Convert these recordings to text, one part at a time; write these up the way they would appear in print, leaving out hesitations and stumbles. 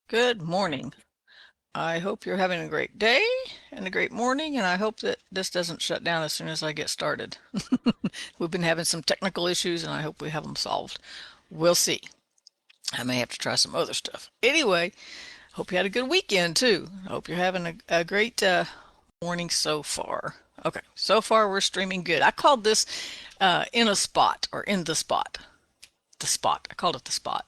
Good morning. I hope you're having a great day and a great morning, and I hope that this doesn't shut down as soon as I get started. We've been having some technical issues, and I hope we have them solved. We'll see. I may have to try some other stuff. Anyway, hope you had a good weekend too. I hope you're having a great morning so far. Okay, so far we're streaming good. I called this in a spot or in the spot. The spot. I called it the spot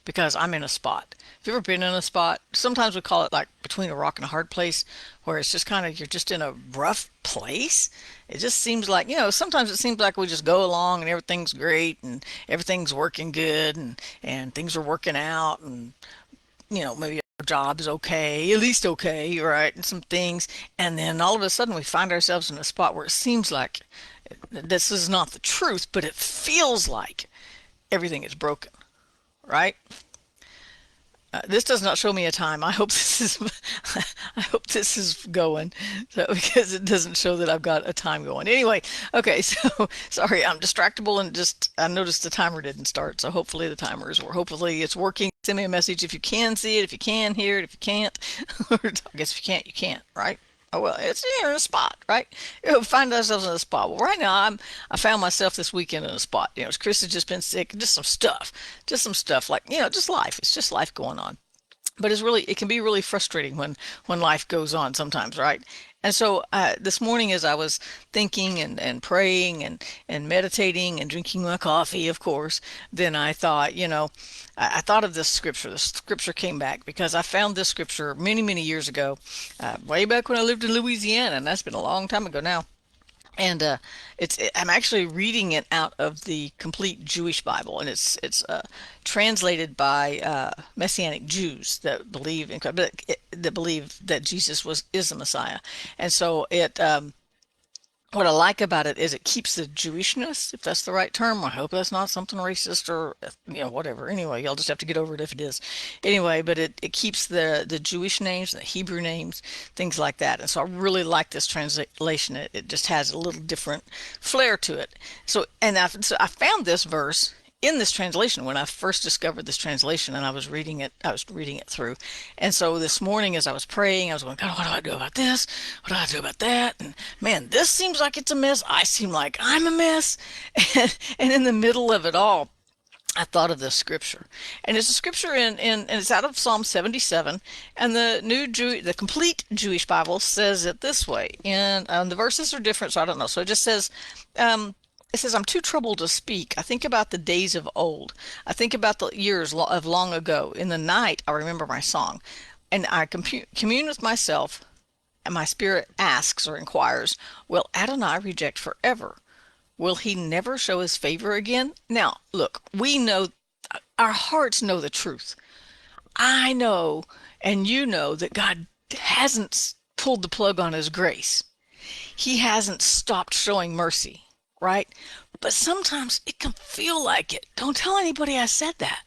because I'm in a spot. Have you ever been in a spot? Sometimes we call it like between a rock and a hard place, where it's just kind of you're just in a rough place. It just seems like, sometimes it seems like we just go along and everything's great and everything's working good and things are working out and maybe our job's okay, at least okay, right? And some things. And then all of a sudden we find ourselves in a spot where it seems like this is not the truth, but it feels like everything is broken, right? This does not show me a time. I hope this is I hope this is going, so because it doesn't show that I've got a time going. Anyway, okay, so sorry, I'm distractible and just I noticed the timer didn't start, so hopefully the timer is or hopefully it's working. Send me a message if you can see it, if you can hear it, if you can't. Or I guess if you can't, you can't, right? Oh well, it's in a spot, right? Find ourselves in a spot. Well, right now I found myself this weekend in a spot. Chris has just been sick, just some stuff like just life. It's just life going on. But it can be really frustrating when life goes on sometimes, right? And so this morning, as I was thinking and praying and meditating and drinking my coffee, of course, then I thought, I thought of this scripture. The scripture came back because I found this scripture many, many years ago, way back when I lived in Louisiana, and that's been a long time ago now. And I'm actually reading it out of the complete Jewish Bible, and it's translated by Messianic Jews that believe that believe that Jesus is the Messiah. And so what I like about it is it keeps the Jewishness, if that's the right term. I hope that's not something racist or whatever. Anyway, you'll just have to get over it if it is. Anyway, but it keeps the Jewish names, the Hebrew names, things like that. And so I really like this translation. It just has a little different flair to it. So I found this verse in this translation when I first discovered this translation, and I was reading it through. And so this morning as I was praying, I was going, God, what do I do about this? What do I do about that? And man, this seems like it's a mess. I seem like I'm a mess. And in the middle of it all, I thought of this scripture, and it's a scripture and it's out of Psalm 77, and the complete Jewish Bible says it this way, and the verses are different, so I don't know. So it just says, um, it says, I'm too troubled to speak. I think about the days of old. I think about the years of long ago. In the night, I remember my song, and I commune with myself, and my spirit asks or inquires, will Adonai reject forever? Will he never show his favor again? Now, look, we know, our hearts know the truth. I know, and you know, that God hasn't pulled the plug on his grace. He hasn't stopped showing mercy, right? But sometimes it can feel like it. Don't tell anybody I said that.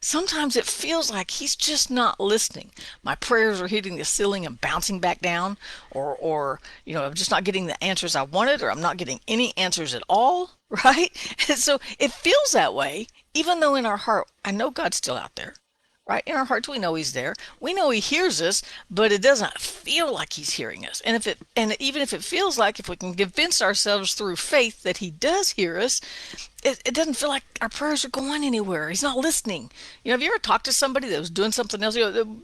Sometimes it feels like he's just not listening. My prayers are hitting the ceiling and bouncing back down, or I'm just not getting the answers I wanted, or I'm not getting any answers at all, right? And so it feels that way, even though in our heart, I know God's still out there. Right? In our hearts, we know he's there. We know he hears us, but it doesn't feel like he's hearing us. And even if it feels like, if we can convince ourselves through faith that he does hear us, it doesn't feel like our prayers are going anywhere. He's not listening. Have you ever talked to somebody that was doing something else?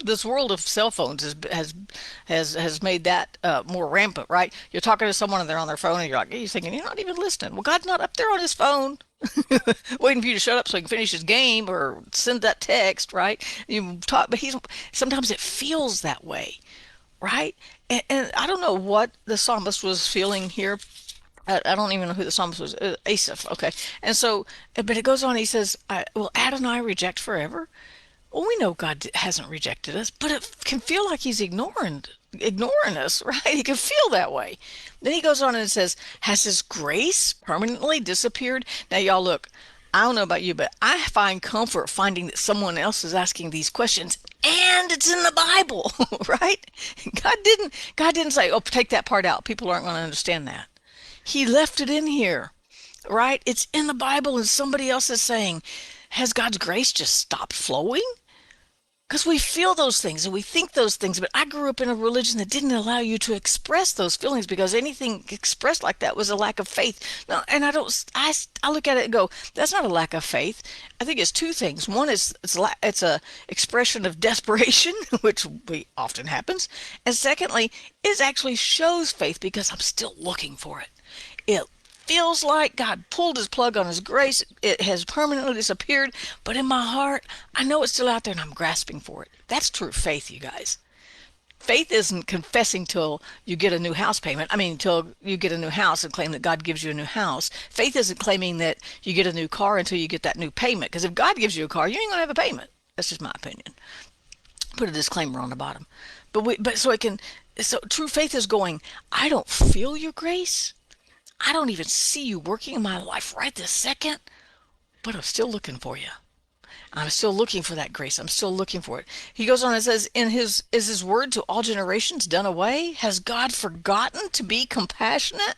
This world of cell phones has made that more rampant, right? You're talking to someone and they're on their phone, and you're thinking you're not even listening. Well, God's not up there on his phone. Waiting for you to shut up so he can finish his game or send that text, right? You talk, but he's sometimes it feels that way, right? And I don't know what the psalmist was feeling here. I don't even know who the psalmist was. Asaph, okay. And so, but it goes on. He says, "Will Adonai reject forever?" Well, we know God hasn't rejected us, but it can feel like he's ignoring us, right? He can feel that way. Then he goes on and says, has his grace permanently disappeared? Now, y'all, look, I don't know about you, but I find comfort finding that someone else is asking these questions and it's in the Bible, right? God didn't say, oh, take that part out. People aren't going to understand that. He left it in here, right? It's in the Bible, and somebody else is saying, has God's grace just stopped flowing? Because we feel those things and we think those things, but I grew up in a religion that didn't allow you to express those feelings because anything expressed like that was a lack of faith. No, and I look at it and go, that's not a lack of faith. I think it's two things. One is it's a expression of desperation, which we often happens, and secondly, it actually shows faith because I'm still looking for it. It feels like God pulled his plug on his grace. It has permanently disappeared, but in my heart, I know it's still out there and I'm grasping for it. That's true faith, you guys. Faith isn't confessing till you get a new house payment. I mean, till you get a new house and claim that God gives you a new house. Faith isn't claiming that you get a new car until you get that new payment. Because if God gives you a car, you ain't going to have a payment. That's just my opinion. Put a disclaimer on the bottom. But so it can, so true faith is going, I don't feel your grace. I don't even see you working in my life right this second, but I'm still looking for you. I'm still looking for that grace. I'm still looking for it. He goes on and says, is his word to all generations done away? Has God forgotten to be compassionate?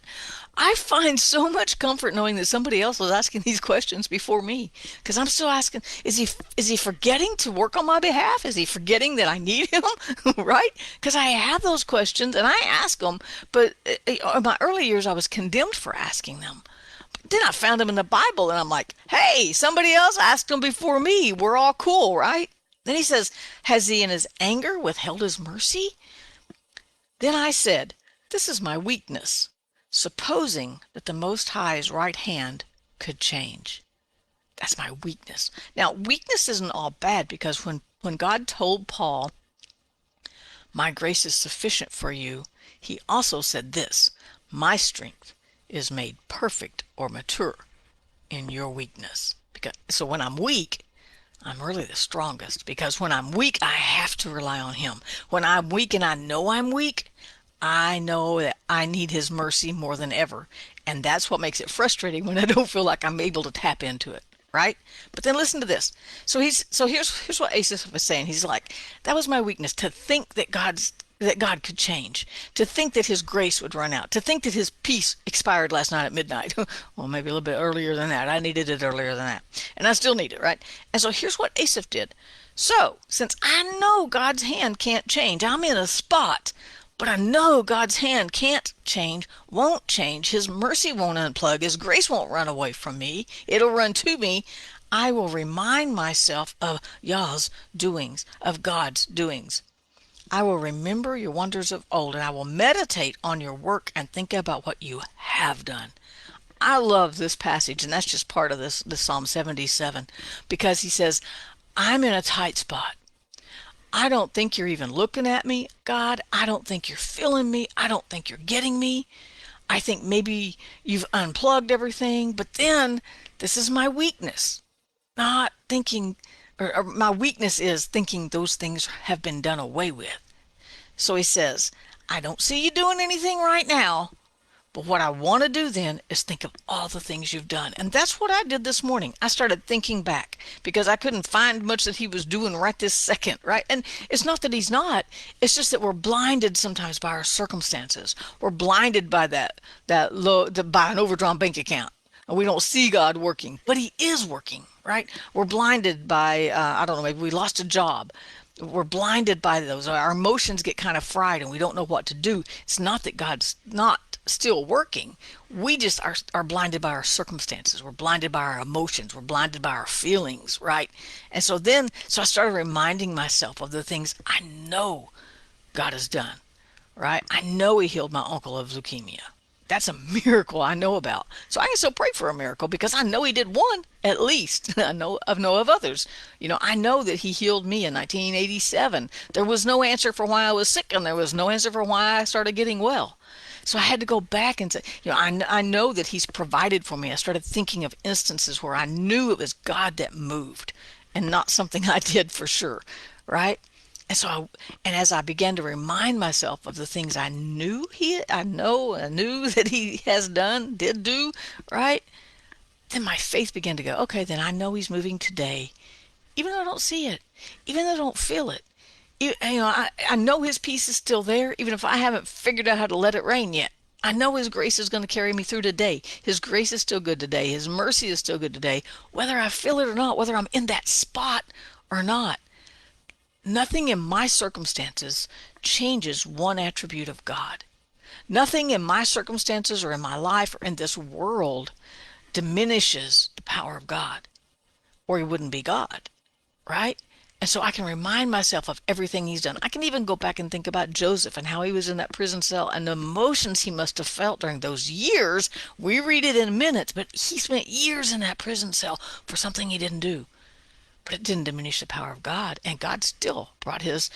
I find so much comfort knowing that somebody else was asking these questions before me. Because I'm still asking, is he forgetting to work on my behalf? Is he forgetting that I need him? Right? Because I have those questions and I ask them, but in my early years I was condemned for asking them. Then I found them in the Bible and I'm like, hey, somebody else asked them before me. We're all cool, right? Then he says, has he in his anger withheld his mercy? Then I said, this is my weakness, supposing that the Most High's right hand could change. That's my weakness. Now, weakness isn't all bad because when God told Paul, my grace is sufficient for you, he also said this, my strength is made perfect or mature in your weakness. So when I'm weak, I'm really the strongest because when I'm weak, I have to rely on him. When I'm weak and I know I'm weak, I know that I need his mercy more than ever. And that's what makes it frustrating when I don't feel like I'm able to tap into it. Right? But then listen to this. So here's what Asaph was saying. He's like, that was my weakness to think that God could change, to think that his grace would run out, to think that his peace expired last night at midnight. Well, maybe a little bit earlier than that. I needed it earlier than that. And I still need it, right? And so here's what Asaph did. So, since I know God's hand can't change, I'm in a spot, but I know God's hand can't change, won't change. His mercy won't unplug. His grace won't run away from me. It'll run to me. I will remind myself of Yah's doings, of God's doings. I will remember your wonders of old, and I will meditate on your work and think about what you have done. I love this passage, and that's just part of this Psalm 77, because he says, I'm in a tight spot. I don't think you're even looking at me, God. I don't think you're feeling me. I don't think you're getting me. I think maybe you've unplugged everything, but then this is my weakness. Not thinking, or my weakness is thinking those things have been done away with. So he says, I don't see you doing anything right now, but what I want to do then is think of all the things you've done. And that's what I did this morning. I started thinking back because I couldn't find much that he was doing right this second, right? And it's not that he's not. It's just that we're blinded sometimes by our circumstances. We're blinded by by an overdrawn bank account. And we don't see God working, but he is working, right? We're blinded by, I don't know, maybe we lost a job. We're blinded by those. Our emotions get kind of fried and we don't know what to do. It's not that God's not still working. We just are blinded by our circumstances. We're blinded by our emotions. We're blinded by our feelings, right? And so I started reminding myself of the things I know God has done, right? I know he healed my uncle of leukemia. That's a miracle I know about. So I can still pray for a miracle because I know he did one, at least. I know of others. I know that he healed me in 1987. There was no answer for why I was sick, and there was no answer for why I started getting well. So I had to go back and say, I know that he's provided for me. I started thinking of instances where I knew it was God that moved and not something I did for sure, right? And as I began to remind myself of the things I knew I knew that he did do, right? Then my faith began to go, okay, then I know he's moving today, even though I don't see it, even though I don't feel it. I know his peace is still there, even if I haven't figured out how to let it rain yet. I know his grace is going to carry me through today. His grace is still good today. His mercy is still good today, whether I feel it or not, whether I'm in that spot or not. Nothing in my circumstances changes one attribute of God. Nothing in my circumstances or in my life or in this world diminishes the power of God, or he wouldn't be God, right? And so I can remind myself of everything he's done. I can even go back and think about Joseph and how he was in that prison cell and the emotions he must have felt during those years. We read it in minutes, but he spent years in that prison cell for something he didn't do. But it didn't diminish the power of God, and God still brought his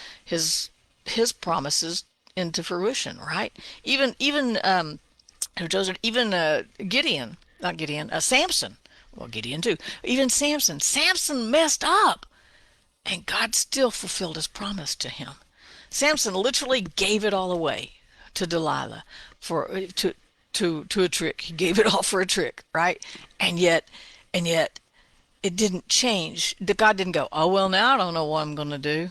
promises into fruition, right? Even Joseph, even Gideon, not Gideon, Samson. Well, Gideon too. Even Samson. Samson messed up, and God still fulfilled his promise to him. Samson literally gave it all away to Delilah for to a trick. He gave it all for a trick, right? And yet it didn't change. God didn't go, oh well, now I don't know what I'm going to do.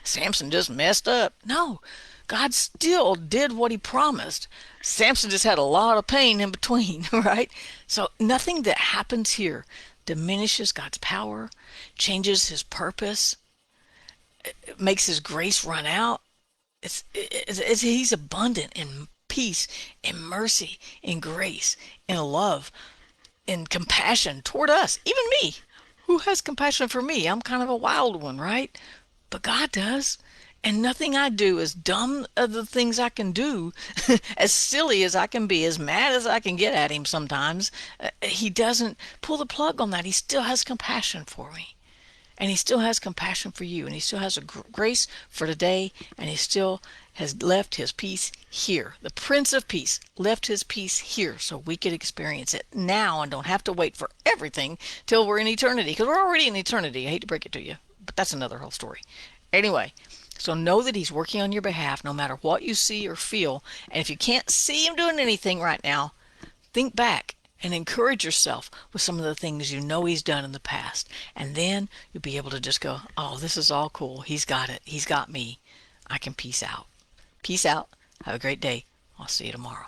Samson just messed up. No, God still did what he promised. Samson just had a lot of pain in between, right? So nothing that happens here diminishes God's power, changes his purpose, makes his grace run out. He's abundant in peace, in mercy, in grace, in love, in compassion toward us, even me. Who has compassion for me? I'm kind of a wild one, right? But God does. And nothing I do, as dumb of the things I can do, as silly as I can be, as mad as I can get at him sometimes, he doesn't pull the plug on that. He still has compassion for me. And he still has compassion for you. And he still has a grace for today. And he still has left his peace here. The Prince of Peace left his peace here so we could experience it now and don't have to wait for everything till we're in eternity. Because we're already in eternity. I hate to break it to you, but that's another whole story. Anyway, so know that he's working on your behalf no matter what you see or feel. And if you can't see him doing anything right now, think back and encourage yourself with some of the things you know he's done in the past. And then you'll be able to just go, oh, this is all cool. He's got it. He's got me. I can peace out. Peace out. Have a great day. I'll see you tomorrow.